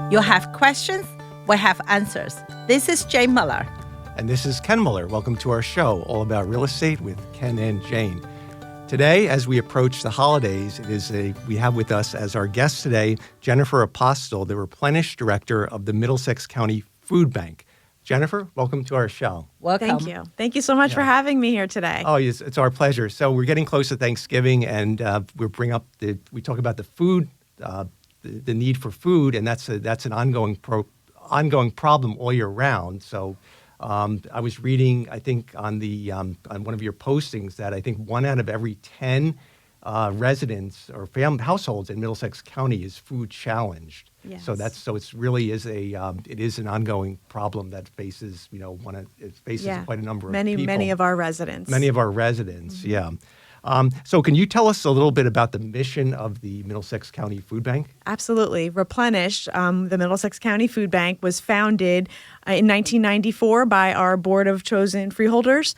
You have questions, we have answers. This is Jane Muller. And this is Ken Muller. Welcome to our show, all about real estate with Ken and Jane. Today, as we approach the holidays, we have with us as our guest today, Jennifer Apostol, the Replenish Director of the Middlesex County Food Bank. Jennifer, welcome to our show. Welcome. Thank you. Thank you so much for having me here today. Oh, yes, it's our pleasure. So we're getting close to Thanksgiving, and we talk about the food, the need for food, and that's an ongoing problem all year round. So I was reading, I think, on one of your postings that I think 1 out of every 10 residents or households in Middlesex County is food challenged. Yes. So it really is it is an ongoing problem that faces quite a number of people. Many of our residents. Many of our residents, yeah. So can you tell us a little bit about the mission of the Middlesex County Food Bank? Absolutely. Replenish, the Middlesex County Food Bank, was founded in 1994 by our board of chosen freeholders.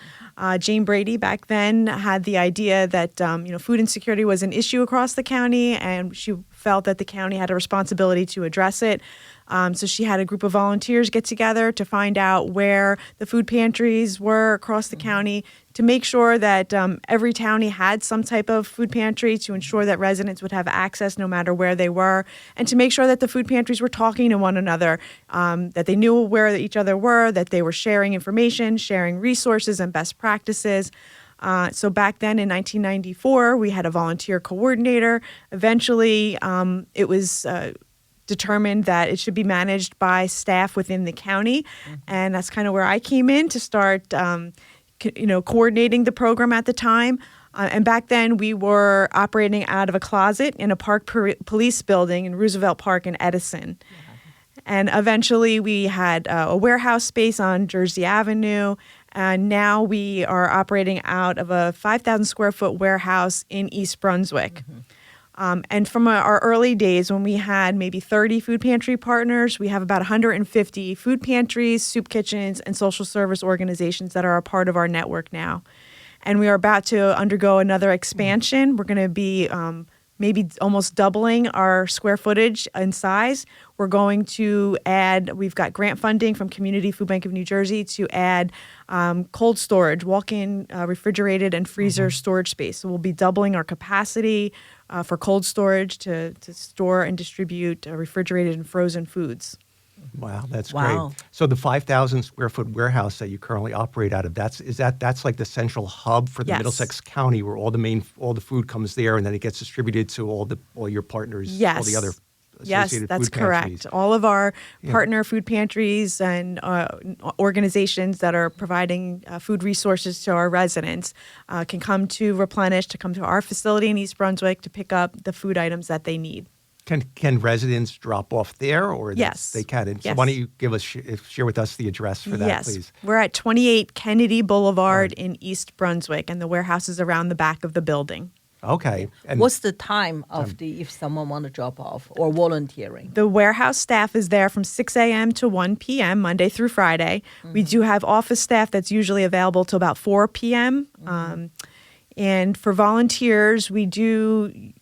Jane Brady back then had the idea that food insecurity was an issue across the county, and she felt that the county had a responsibility to address it. So she had a group of volunteers get together to find out where the food pantries were across the county, to make sure that every county had some type of food pantry, to ensure that residents would have access no matter where they were, and to make sure that the food pantries were talking to one another, that they knew where each other were, that they were sharing information, sharing resources and best practices. So back then in 1994, we had a volunteer coordinator. Eventually, it was determined that it should be managed by staff within the county. And that's kind of where I came in to start coordinating the program at the time. And back then, we were operating out of a closet in a park police building in Roosevelt Park in Edison. And eventually, we had a warehouse space on Jersey Avenue. And now we are operating out of a 5,000 square foot warehouse in East Brunswick. And from our early days, when we had maybe 30 food pantry partners, we have about 150 food pantries, soup kitchens, and social service organizations that are a part of our network now. And we are about to undergo another expansion. We're going to be maybe almost doubling our square footage and size. We're going to add, we've got grant funding from Community Food Bank of New Jersey to add cold storage, walk-in refrigerated and freezer storage space. So we'll be doubling our capacity for cold storage to store and distribute refrigerated and frozen foods. Wow, that's great. So the 5,000 square foot warehouse that you currently operate out of, that's like the central hub for the Middlesex County, where all the food comes there, and then it gets distributed to all your partners, all the other associated that's food pantries. correct. All of our partner food pantries and organizations that are providing food resources to our residents can come to Replenish, to come to our facility in East Brunswick to pick up the food items that they need. Can residents drop off there, or yes, they can? And so yes. why don't you share with us the address for that, please? We're at 28 Kennedy Boulevard in East Brunswick, and the warehouse is around the back of the building. Okay. And what's the time of if someone want to drop off or volunteering? The warehouse staff is there from 6 a.m. to 1 p.m. Monday through Friday. We do have office staff that's usually available till about 4 p.m. And for volunteers, we do.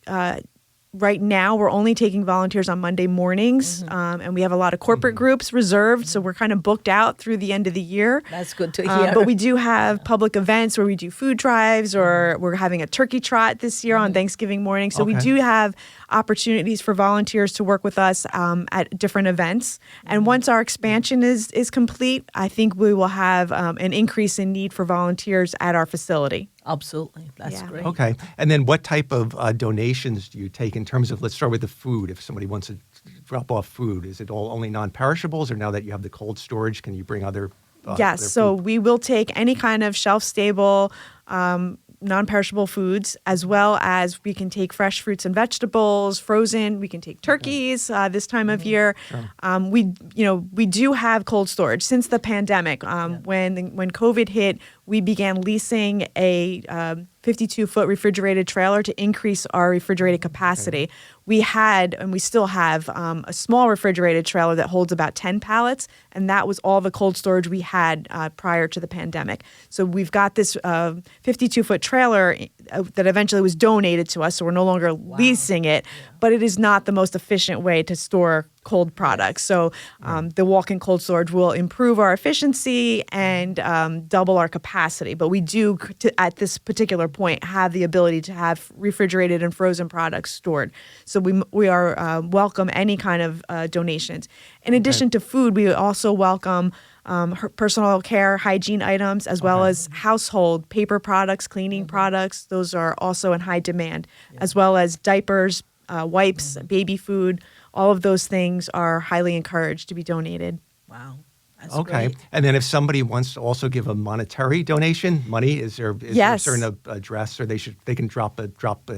Right now, we're only taking volunteers on Monday mornings, and we have a lot of corporate groups reserved, so we're kind of booked out through the end of the year. That's good to hear. But we do have public events where we do food drives, or we're having a turkey trot this year on Thanksgiving morning. So we do have opportunities for volunteers to work with us at different events. And once our expansion is complete, I think we will have an increase in need for volunteers at our facility. Absolutely. That's great. Okay. And then what type of donations do you take in terms of, let's start with the food. If somebody wants to drop off food, is it only non-perishables, or now that you have the cold storage, can you bring other Yes. other So food? we will take any kind of shelf-stable non-perishable foods, as well as we can take fresh fruits and vegetables, frozen. We can take turkeys this time of year. Sure. We do have cold storage since the pandemic. When COVID hit, we began leasing a 52-foot refrigerated trailer to increase our refrigerated capacity. Okay. We had, and we still have, a small refrigerated trailer that holds about 10 pallets, and that was all the cold storage we had prior to the pandemic. So we've got this 52-foot trailer that eventually was donated to us, so we're no longer leasing it. But it is not the most efficient way to store cold products. So the walk-in cold storage will improve our efficiency and double our capacity. But we do, at this particular point, have the ability to have refrigerated and frozen products stored. So we are welcome any kind of donations. In addition to food, we also welcome personal care, hygiene items, as well as household paper products, cleaning products. Those are also in high demand, as well as diapers, wipes, baby food. All of those things are highly encouraged to be donated. Wow. That's Okay. great. And then if somebody wants to also give a monetary donation, money, is there a certain address, or they can drop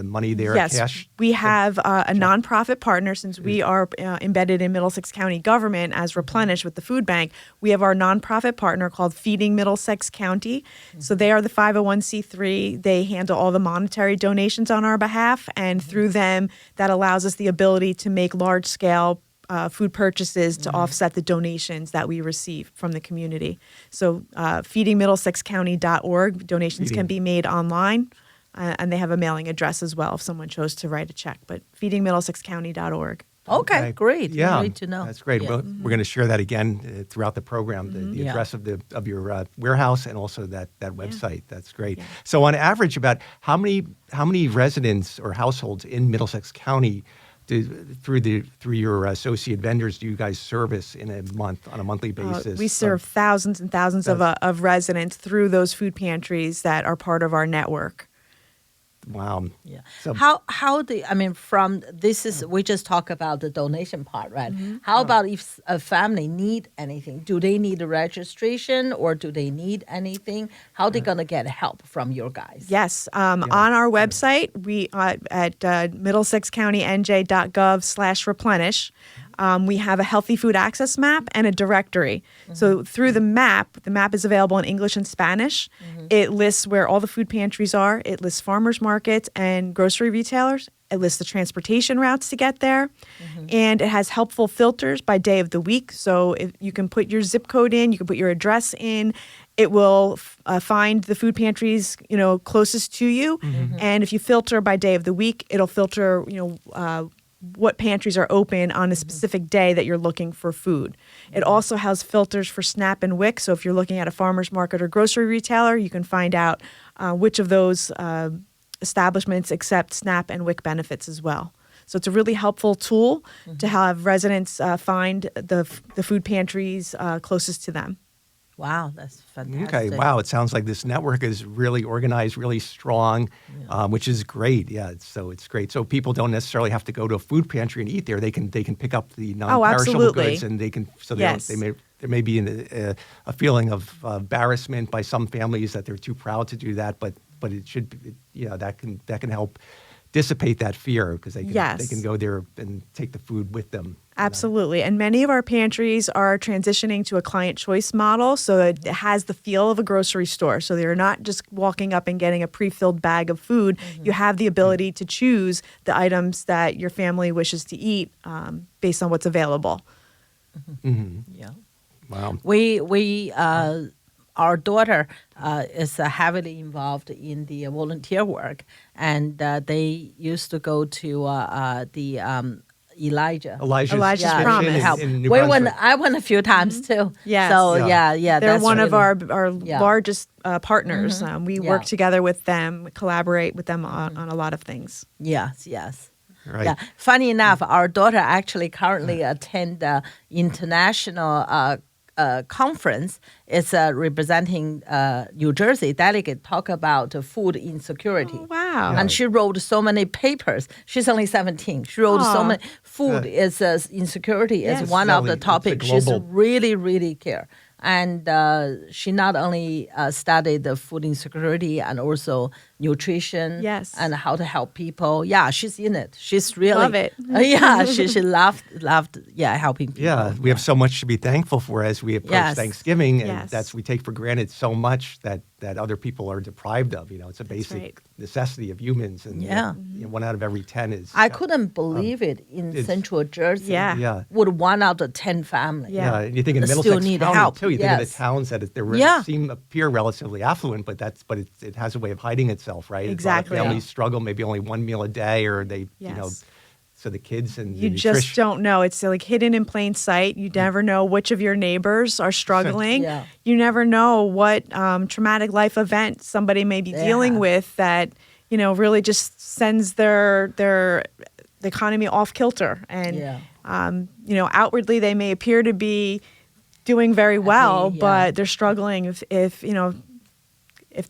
money there, cash? We have a nonprofit partner, since we are embedded in Middlesex County government as Replenish with the food bank. We have our nonprofit partner called Feeding Middlesex County. So they are the 501c3. They handle all the monetary donations on our behalf, and through them, that allows us the ability to make large-scale food purchases to offset the donations that we receive from the community. So feedingmiddlesexcounty.org, donations can be made online, and they have a mailing address as well if someone chose to write a check, but feedingmiddlesexcounty.org. Okay, great. Yeah, Great to know. that's great. Yeah. We're going to share that again throughout the program, the address of your warehouse and also that website. That's great. Yeah. So on average, about how many residents or households in Middlesex County through your associate vendors do you guys service in a month, on a monthly basis? We serve thousands and thousands of residents through those food pantries that are part of our network. Wow. Yeah. So, from this is we just talk about the donation part, right? How about if a family need anything? Do they need a registration, or do they need anything? How are they gonna get help from your guys? Yes. On our website, we at middlesexcountynj.gov/replenish, we have a healthy food access map and a directory. So through the map is available in English and Spanish. It lists where all the food pantries are. It lists farmers markets and grocery retailers. It lists the transportation routes to get there. And it has helpful filters by day of the week. So if you can put your zip code in, you can put your address in. It will find the food pantries, closest to you. And if you filter by day of the week, it'll filter, what pantries are open on a specific day that you're looking for food. It also has filters for SNAP and WIC. So if you're looking at a farmer's market or grocery retailer, you can find out which of those establishments accept SNAP and WIC benefits as well. So it's a really helpful tool to have residents find the food pantries closest to them. Wow, that's fantastic. okay, wow. It sounds like this network is really organized, really strong, which is great. Yeah, so it's great. So people don't necessarily have to go to a food pantry and eat there. They can pick up the non-perishable absolutely. goods, and they can. So Yes. there may be a feeling of embarrassment by some families that they're too proud to do that, but it should be, that can help dissipate that fear, because they can go there and take the food with them. Absolutely. And many of our pantries are transitioning to a client choice model, so it has the feel of a grocery store. So they're not just walking up and getting a pre-filled bag of food. You have the ability to choose the items that your family wishes to eat based on what's available. Yeah. Wow. We our daughter is heavily involved in the volunteer work, and they used to go to the Elijah's Elijah's yeah, Promise. to help. in New I Brunswick. went a few times too. Yes. So Yeah. yeah, They're that's one of really- our Yeah. largest partners. We work Yeah. together with them, collaborate with them on a lot of things. Yes. Right. Yeah. Funny enough, our daughter actually currently attend the international conference. It's representing New Jersey delegate talk about food insecurity. Oh, wow. And she wrote so many papers. She's only 17. She wrote so Aw. many. Food is insecurity Yes. is one of the It's a topics. She's global- really care. And she not only studied the food insecurity and also nutrition Yes. and how to help people. Yeah, she's in it. She's really Love it. Yeah, she loved helping people. Yeah, we have so much to be thankful for as we approach Yes. Thanksgiving, and Yes. we take for granted so much that other people are deprived of. It's a basic right. necessity of humans, and Yeah. 1 out of every 10 is. I couldn't believe it in it's- Central Jersey. Yeah. Yeah. Would 1 out of 10 families. Yeah. And you think in Still Middlesex need County help. too. You think of Yes. the towns that Yeah. appear relatively affluent, but it has a way of hiding itself. itself, right? Exactly. A lot of families struggle, maybe only one meal a day, or they, Yes. so the kids and You the just don't know. It's like hidden in plain sight. You never know which of your neighbors are struggling. Yeah. You never know what traumatic life event somebody may be dealing have. with that, really just sends the economy off kilter. And, Yeah. Outwardly they may appear to be doing very well, yeah. but they're struggling if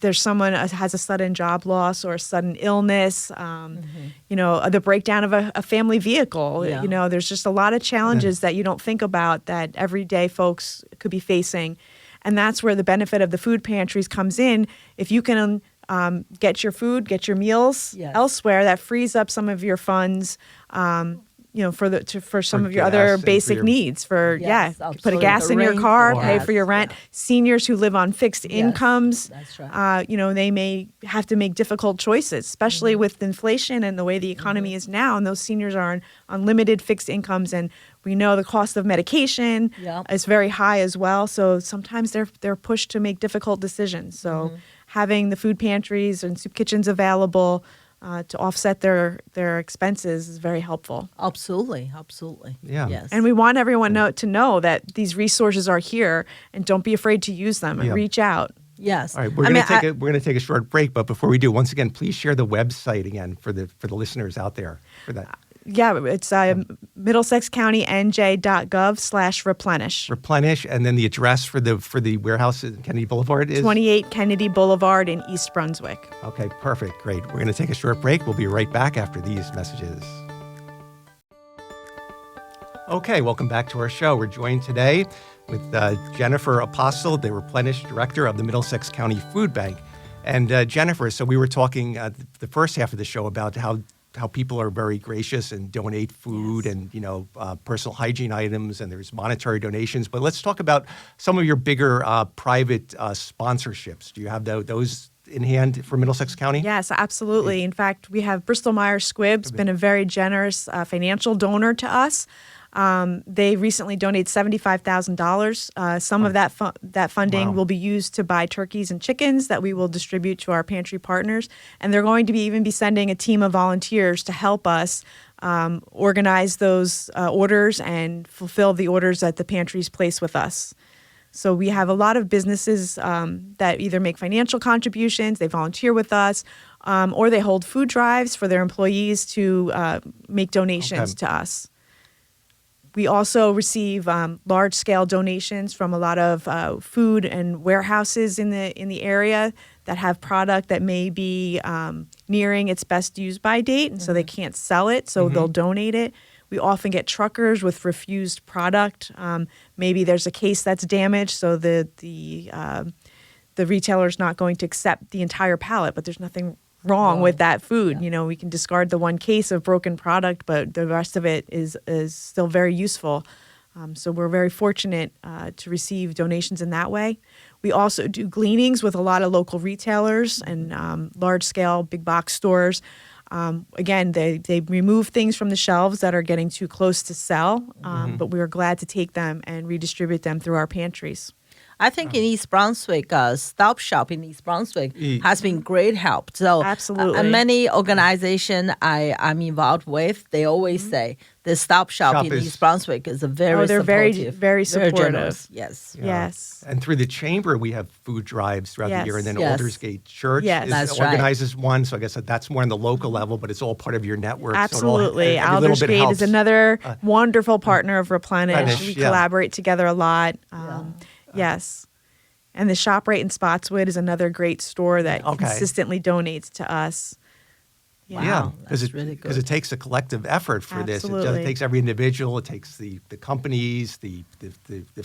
there's someone has a sudden job loss or a sudden illness, the breakdown of a family vehicle, Yeah. there's just a lot of challenges that you don't think about that everyday folks could be facing. And that's where the benefit of the food pantries comes in. If you can get your food, get your meals Yes. elsewhere, that frees up some of your funds, for some of your gas other and for basic your- needs put a absolutely. gas The in your rent, car, the pay gas, for your rent. yeah. Seniors who live on fixed incomes, that's right. they may have to make difficult choices, especially with inflation and the way the economy is now. And those seniors are on limited fixed incomes, and we know the cost of medication Yeah. is very high as well. So sometimes they're pushed to make difficult decisions. So having the food pantries and soup kitchens available to offset their expenses is very helpful. Absolutely. Yeah. Yes. And we want everyone to know that these resources are here, and don't be afraid to use them and Yeah. reach out. Yes. All right, we're going to take a short break, but before we do, once again, please share the website again for the listeners out there for that. Yeah, it's middlesexcountynj.gov/replenish. Replenish, and then the address for the warehouse in Kennedy Boulevard is 28 Kennedy Boulevard in East Brunswick. Okay, perfect, great. We're going to take a short break. We'll be right back after these messages. Okay, welcome back to our show. We're joined today with Jennifer Apostol, the Replenish Director of the Middlesex County Food Bank. And Jennifer, so we were talking the first half of the show about how people are very gracious and donate food and personal hygiene items, and there's monetary donations. But let's talk about some of your bigger private sponsorships. Do you have those in hand for Middlesex County? Yes, absolutely. In fact, we have Bristol Myers Squibb's been a very generous financial donor to us. They recently donated $75,000. Some of that funding will be used to buy turkeys and chickens that we will distribute to our pantry partners. And they're going to even be sending a team of volunteers to help us organize those orders and fulfill the orders that the pantries place with us. So we have a lot of businesses that either make financial contributions, they volunteer with us, or they hold food drives for their employees to make donations to us. We also receive large-scale donations from a lot of food and warehouses in the area that have product that may be nearing its best use-by date, and so they can't sell it, so they'll donate it. We often get truckers with refused product. Maybe there's a case that's damaged, so the retailer's not going to accept the entire pallet, but there's nothing wrong with that food. We can discard the one case of broken product, but the rest of it is still very useful. So we're very fortunate to receive donations in that way. We also do gleanings with a lot of local retailers and large-scale big box stores. Again, they remove things from the shelves that are getting too close to sell, but we are glad to take them and redistribute them through our pantries. I think in East Brunswick, Stop Shop in East Brunswick has been great help. So Absolutely. Many organizations I'm involved with, they always say the Stop Shop in East Brunswick is a very they're supportive, very supportive. generous. Yes. Yes. And through the chamber, we have food drives throughout the year, and then Yes. Aldersgate Church That's right. organizes one. So I guess that's more on the local level, but it's all part of your network. Absolutely. So every little bit Aldersgate is helps. another wonderful partner of Replenish. Replenish, We yeah. collaborate together a lot. Yes. And the ShopRite in Spotswood is another great store that consistently donates to us. Wow, because that's really because good. it takes a collective effort for this. Absolutely. It takes every individual. It takes the companies, the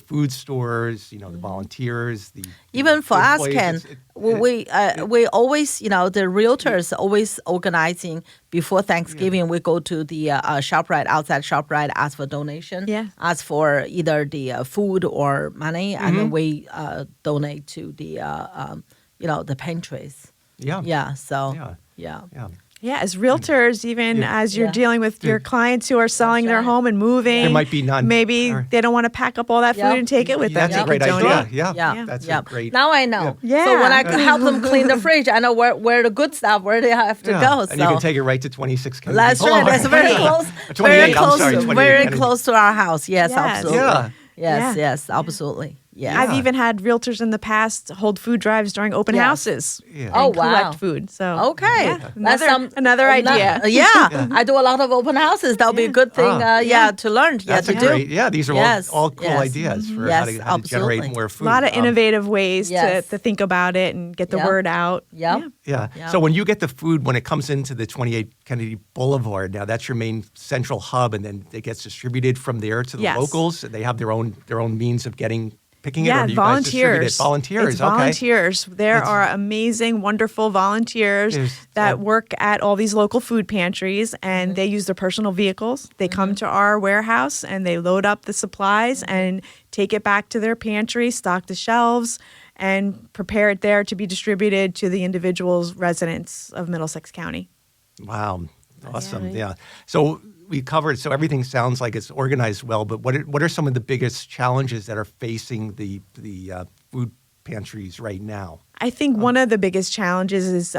food stores, the volunteers, Even for us, employees. Ken, we always, the realtors always organizing before Thanksgiving. We go to the ShopRite, outside ShopRite, ask for donation, ask for either the food or money, and then we donate to the the pantries. Yeah. Yeah. So Yeah. yeah. Yeah. Yeah, as realtors, even as you're Yeah. dealing with your clients who are selling their right. home and moving, There might be none. Maybe All right. they don't want to pack up all that Yeah. food and take it with them. That's They a great could idea. donate. Yeah. That's a great. Now I know. Yeah. So when I Yeah. help them clean the fridge, I know where the good stuff, where they have to go. And you can take it right to 26 Kennedy That's right. Boulevard. That's very close. 28, Very I'm close. sorry, 28 Very Kennedy. close to our house. Yes, Yes. absolutely. Yeah. Yes, Yeah. yes, absolutely. Yeah. I've even had realtors in the past hold food drives during open Yes. houses. Yeah. Oh, and collect wow. food. So Okay, yeah, that's another idea. Yeah, I do a lot of open houses. That'll be a good thing. To learn. That's to a do. great. Yeah, these are Yes, all cool yes. ideas for Yes, how to generate absolutely. more A food. lot of innovative ways Yes. to think about it and get the Yeah. word out. Yep. Yeah. Yeah. So when you get the food, when it comes into the 28 Kennedy Boulevard, now that's your main central hub, and then it gets distributed from there to the Yes. locals. They have their own means of picking it, or Yeah, do you guys distribute it? volunteers. Volunteers. It's Okay. volunteers. There are amazing, wonderful volunteers that work at all these local food pantries, and they use their personal vehicles. They come to our warehouse and they load up the supplies and take it back to their pantry, stock the shelves, and prepare it there to be distributed to the individuals, residents of Middlesex County. Wow. Awesome. right. Yeah. So we covered, so everything sounds like it's organized well, but what are some of the biggest challenges that are facing the food pantries right now? I think one of the biggest challenges is,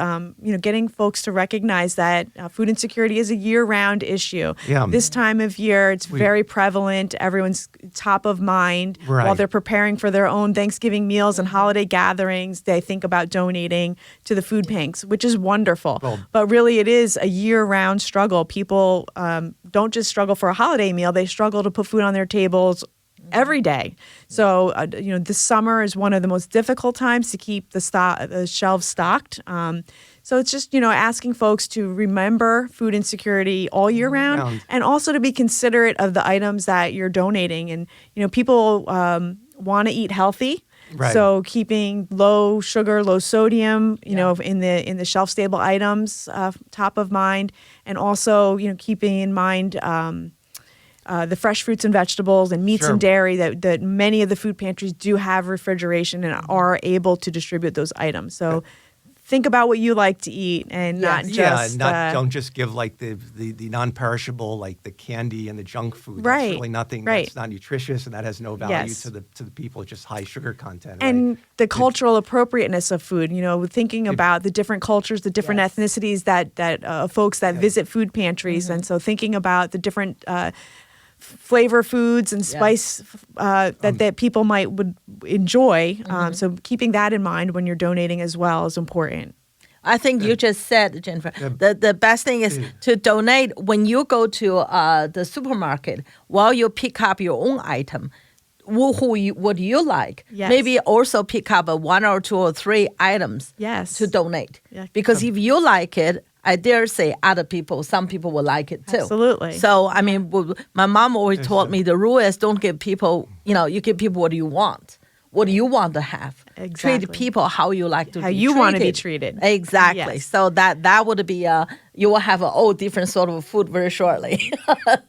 getting folks to recognize that food insecurity is a year-round issue. Yeah. This time of year, it's very prevalent. Everyone's top of mind while Right. they're preparing for their own Thanksgiving meals and holiday gatherings. They think about donating to the food banks, which is wonderful. Well- But really, it is a year-round struggle. People don't just struggle for a holiday meal; they struggle to put food on their tables every day. So, this summer is one of the most difficult times to keep the shelves stocked. So it's just, asking folks to remember food insecurity all year round, and also to be considerate of the items that you're donating. And, people want to eat healthy. Right. So keeping low sugar, low sodium, in the shelf stable items top of mind, and also, keeping in mind the fresh fruits and vegetables and meats Sure. and dairy that many of the food pantries do have refrigeration and are able to distribute those items. So think about what you like to eat and not just don't just give like the non-perishable, like the candy and the junk food. Right, That's really nothing. right. That's not nutritious, and that has no value Yes. to the people. It's just high sugar content. and right? the cultural appropriateness of food. Thinking about the different cultures, the different Yes. ethnicities that folks that visit food pantries, and so thinking about the different flavor foods and spice that people would enjoy. So keeping that in mind when you're donating as well is important. I think you just said, Jennifer, the best thing is to donate when you go to the supermarket. While you pick up your own item, what do you like? Yes. Maybe also pick up one or two or three items Yes. to donate. Yeah. Because if you like it, I dare say some people will like it too. Absolutely. So, my mom always taught me the rule is don't give people, you give people what you want. What do you want to have? Exactly. Treat people how you like to How be you treated. want to be treated. Exactly. Yes. So that would be you will have a different sort of food very shortly.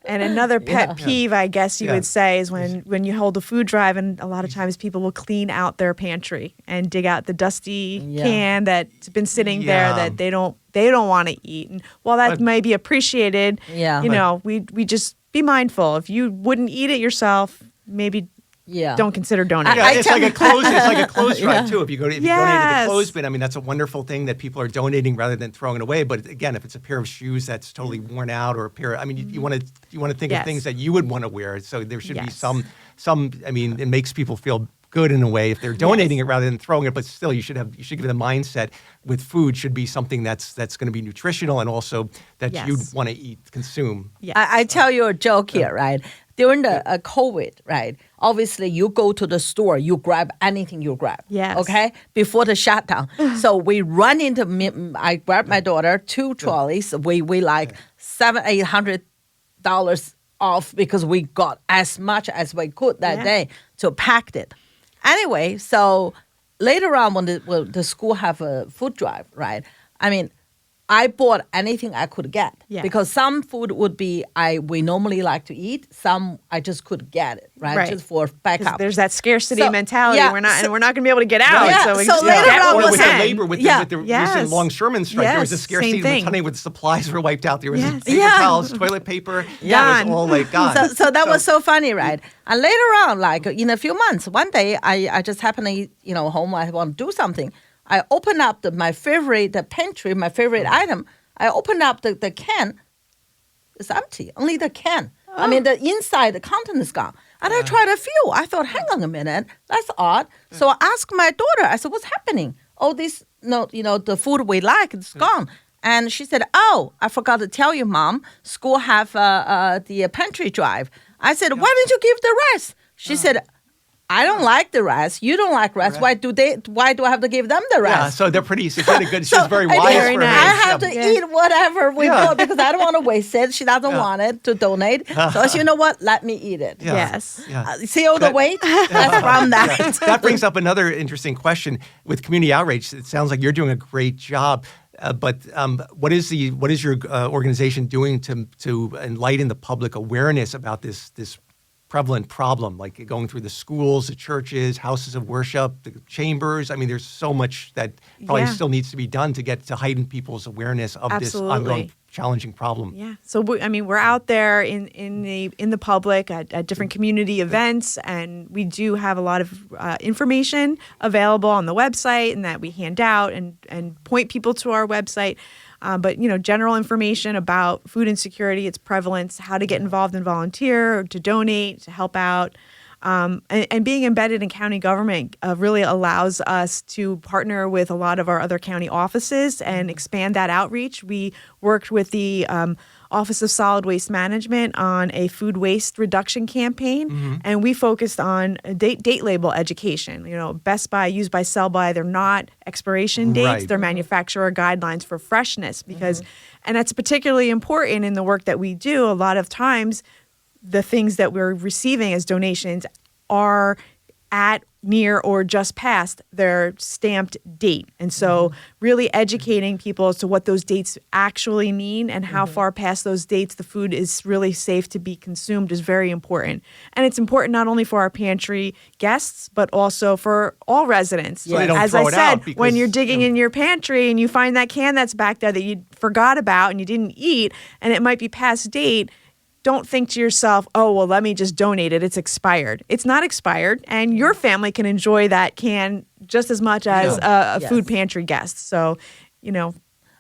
And another pet peeve, I guess you Yeah. would say, is when you hold a food drive, and a lot of times people will clean out their pantry and dig out the dusty can that's been sitting there Yeah. that they don't want to eat. And while that But- may be appreciated, Yeah. we just be mindful. If you wouldn't eat it yourself, maybe don't consider donating. Yeah, it's like a clothes drive too. If you donate to the Yes. clothes bin, that's a wonderful thing that people are donating rather than throwing it away. But again, if it's a pair of shoes that's totally worn out, or a pair, you want to think Yes. of things that you would want to wear. So there should be Yes. some. It makes people feel good in a way if they're donating it rather than throwing it. But still, you should give the mindset with food should be something that's going to be nutritional and also that Yes. you'd want to consume. Yes. I tell you a joke here, right? During the COVID, right? Obviously, you go to the store, you grab anything you grab. Yes. Okay? Before the shutdown. So we run into, I grabbed my daughter 2 trolleys. We like $700-800 off because we got as much as we could that day to pack it. Anyway, so later on when the school have a food drive, right? I bought anything I could get Yes. because some food would be we normally like to eat. Some I just could get it, right? Just for 'Cause backup. there's that scarcity So, mentality. yeah, we're not going to be able to get out. Yeah, So, we so just later get on what or we with can. the labor, with Yeah. the Yes. recent longshoreman strike, there was a Yes, scarcity same thing. suddenly with supplies were wiped out. There was Yes. paper Yeah. towels, toilet paper. Gone. It was all like gone. So that was so funny, right? And later on, like in a few months, one day I just happened to home. I want to do something. I open up my favorite pantry, my favorite item. I open up the can. It's empty. Only the can. I mean, the inside, the content is gone. And I tried a few. I thought, hang on a minute, that's odd. So I asked my daughter. I said, what's happening? Oh, the food we like, it's gone. And she said, oh, I forgot to tell you, Mom. School have the pantry drive. I said, why didn't you give the rest? She said, I don't like the rice. You don't like rice. Why do I have to give them the rice? Yeah, so they're pretty. She's very good. She's very I wise mean, Very for nice. her. I have to Yeah. eat whatever we Yeah. bought because I don't want to waste it. She doesn't want it to donate. So you know what? Let me eat it. Yeah. Yes. Yeah. See all the weight? That's from that. That brings up another interesting question with community outreach. It sounds like you're doing a great job, but what is your organization doing to enlighten the public awareness about this prevalent problem, like going through the schools, the churches, houses of worship, the chambers? I mean, there's so much that probably Yeah. still needs to be done to get to heighten people's awareness of this Absolutely. ongoing challenging problem. Yeah. So we're out there in the public at different community events, and we do have a lot of information available on the website, and that we hand out and point people to our website. But general information about food insecurity, its prevalence, how to get involved and volunteer, or to donate, to help out. And being embedded in county government really allows us to partner with a lot of our other county offices and expand that outreach. We worked with the Office of Solid Waste Management on a food waste reduction campaign, and we focused on date label education. Best by, use by, sell by, they're not expiration dates, Right. they're manufacturer guidelines for freshness, because, and that's particularly important in the work that we do. A lot of times, the things that we're receiving as donations are at, near, or just past their stamped date. And so really educating people as to what those dates actually mean and how far past those dates the food is really safe to be consumed is very important. And it's important not only for our pantry guests, but also for all residents. So they don't As throw I it said, out when because, you're digging in your pantry and you find that can that's back there that you forgot about and you didn't eat, and it might be past date, don't think to yourself, oh, well, let me just donate it. It's expired. It's not expired, and your family can enjoy that can just as much as a Yes. food pantry guest. So,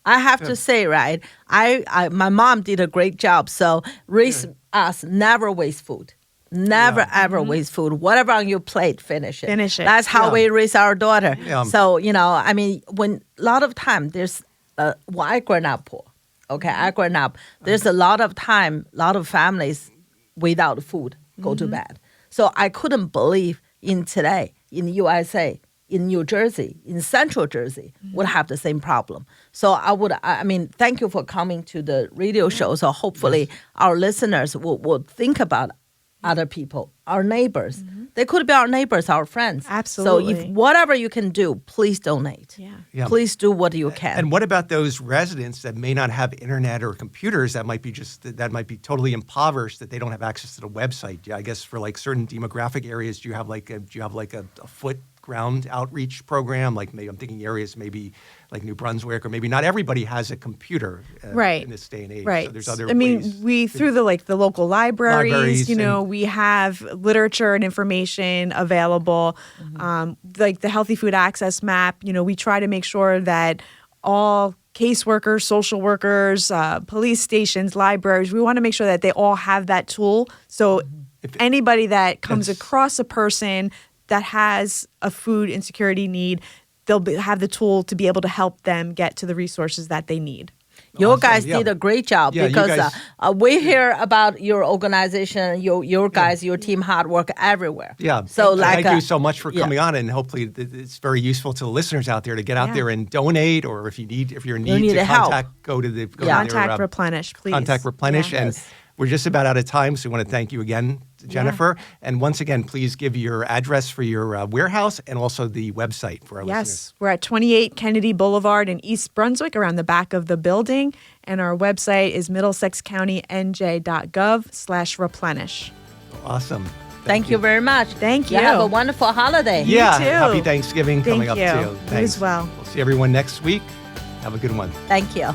I have to say, right, my mom did a great job. So raise us, never waste food. Never, ever waste food. Whatever on your plate, finish it. Finish it. That's how Yeah. we raise our daughter. Yeah. So, I mean, when a lot of time there's, I grew up poor. Okay, I grew up. There's a lot of time, a lot of families without food go to bed. So I couldn't believe in today, in the USA, in New Jersey, in Central Jersey, would have the same problem. So I mean, thank you for coming to the radio show. So hopefully our listeners will think about other people, our neighbors. They could be our neighbors, our friends. Absolutely. So if whatever you can do, please donate. Yeah. Please do what you can. And what about those residents that may not have internet or computers that might be totally impoverished, that they don't have access to the website? Yeah, I guess for like certain demographic areas, do you have like a foot ground outreach program? Like maybe I'm thinking areas maybe like New Brunswick, or maybe not everybody has a computer right. in this day and age. Right. So there's other I mean, ways. we through the local libraries, and- we have literature and information available. Like the Healthy Food Access Map, we try to make sure that all caseworkers, social workers, police stations, libraries, we want to make sure that they all have that tool. So anybody that comes Yes. across a person that has a food insecurity need, they'll have the tool to be able to help them get to the resources that they need. You Awesome. guys Yeah. did a great job Yeah, you because guys- we hear about your organization, your guys, your team hard work everywhere. Yeah. So thank you so much for yeah. coming on, and hopefully it's very useful to the listeners out there to get out Yeah. there and donate, or if you're in need need to help. contact, go to Yeah. Contact Replenish, please. Contact Replenish, Yeah. and Yes. we're just about out of time, so we want to thank you again, Jennifer. And once again, please give your address for your warehouse and also the website for our listeners. Yes, we're at 28 Kennedy Boulevard in East Brunswick, around the back of the building. And our website is middlesexcountynj.gov/replenish. Awesome. Thank you very much. Thank you. Have a wonderful holiday. Yeah, too. happy Thanksgiving coming Thank up you. too. You as well. We'll see everyone next week. Have a good one. Thank you.